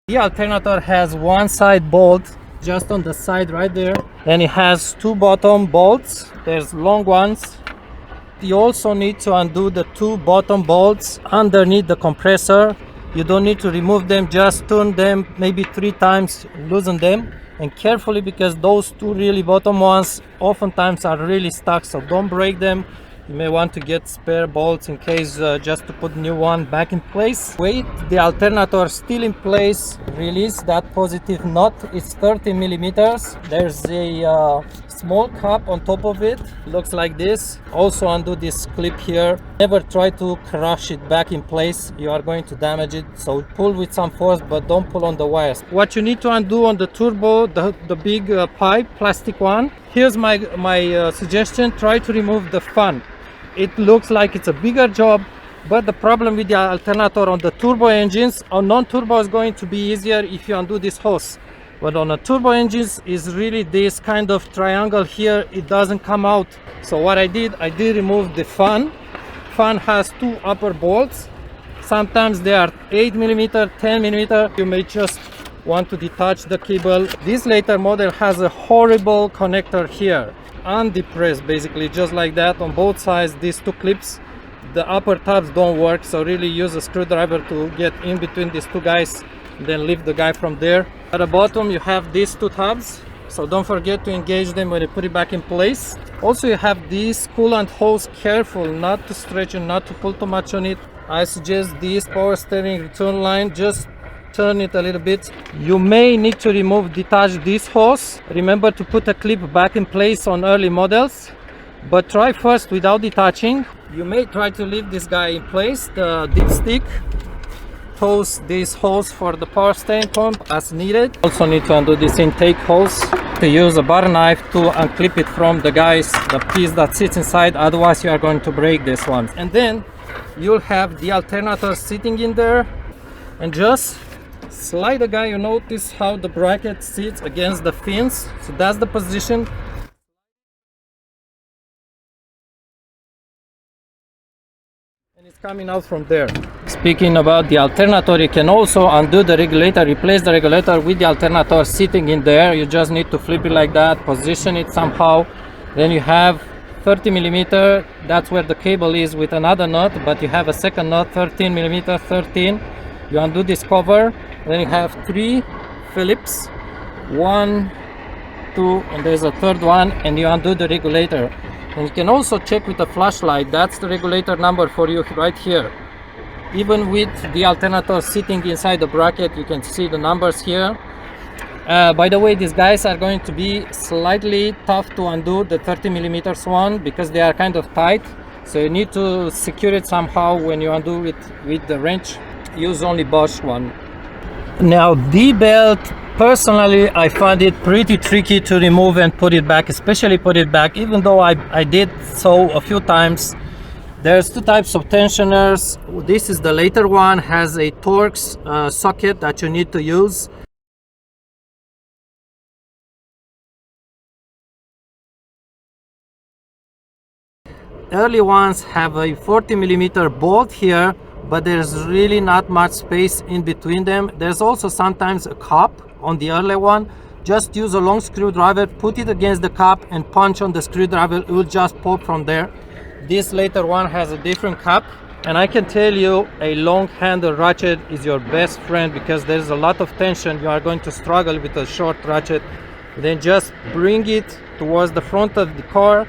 The alternator has one side bolt just on the side right there. Then it has two bottom bolts. There's long ones. You also need to undo the two bottom bolts underneath the compressor. You don't need to remove them, just turn them maybe 3 times, loosen them, and carefully, because those two really bottom ones oftentimes are really stuck, so don't break them. You may want to get spare bolts in case, just to put new one back in place. Wait, the alternator still in place. Release that positive nut. It's 30 millimeters. There's a small cap on top of it. Looks like this. Also undo this clip here. Never try to crush it back in place. You are going to damage it. So pull with some force, but don't pull on the wires. What you need to undo on the turbo, the big pipe, plastic one. Here's my suggestion. Try to remove the fan. It looks like it's a bigger job, but the problem with the alternator on the turbo engines, on non-turbo is going to be easier if you undo this hose. But on a turbo engines is really this kind of triangle here, it doesn't come out. So what I did remove the fan. Fan has two upper bolts. Sometimes they are 8 millimeter, 10 millimeter. You may just want to detach the cable. This later model has a horrible connector here. Undepressed, basically, just like that on both sides. These two clips, the upper tabs don't work, so really use a screwdriver to get in between these two guys, then lift the guy from there. At the bottom you have these two tabs, so don't forget to engage them when you put it back in place. Also you have this coolant hose. Careful not to stretch and not to pull too much on it. I suggest this power steering return line, just turn it a little bit. You may need to detach this hose. Remember to put a clip back in place on early models, but try first without detaching. You may try to leave this guy in place. The dipstick tows this hose for the power steering pump as needed. Also need to undo this intake hose. To use a butter knife to unclip it from the piece that sits inside, otherwise you are going to break this one. And then you'll have the alternator sitting in there, and just slide the guy. You notice how the bracket sits against the fins, so that's the position. And it's coming out from there. Speaking about the alternator, you can also undo the regulator, replace the regulator with the alternator sitting in there. You just need to flip it like that, position it somehow. Then you have 30 millimeter, that's where the cable is, with another nut, but you have a second nut, 13 millimeter, 13. You undo this cover. Then you have 3 Phillips, 1, 2, and there's a third one, and you undo the regulator. And you can also check with a flashlight. That's the regulator number for you right here. Even with the alternator sitting inside the bracket, you can see the numbers here. By the way, these guys are going to be slightly tough to undo, the 30 millimeters one, because they are kind of tight. So you need to secure it somehow when you undo it with the wrench. Use only Bosch one. Now the belt, personally I find it pretty tricky to remove and put it back, especially put it back, even though I did so a few times. There's two types of tensioners. This is the later one, has a Torx socket that you need to use. Early ones have a 40 millimeter bolt here, but there's really not much space in between them. There's also sometimes a cup on the early one. Just use a long screwdriver, put it against the cup and punch on the screwdriver. It will just pop from there. This later one has a different cup, and I can tell you a long handle ratchet is your best friend, because there's a lot of tension. You are going to struggle with a short ratchet. Then just bring it towards the front of the car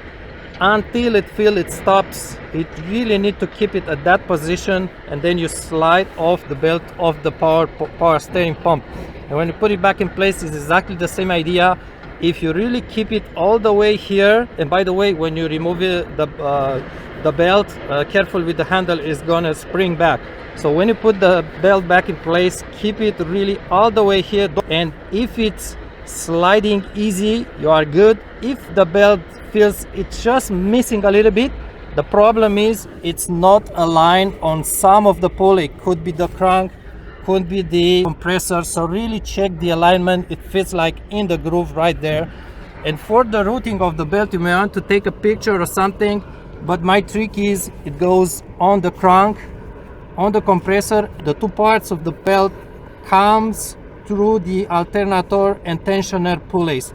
until it stops. It really need to keep it at that position, and then you slide off the belt of the power steering pump. And when you put it back in place, it's exactly the same idea. If you really keep it all the way here, and by the way, when you remove the belt, careful with the handle, is gonna spring back. So when you put the belt back in place, keep it really all the way here, and if it's sliding easy, you are good. If the belt feels it's just missing a little bit, the problem is it's not aligned on some of the pulley. It could be the crank, could be the compressor, so really check the alignment. It fits like in the groove right there. And for the routing of the belt, you may want to take a picture or something, but my trick is it goes on the crank, on the compressor. The two parts of the belt comes through the alternator and tensioner pulleys.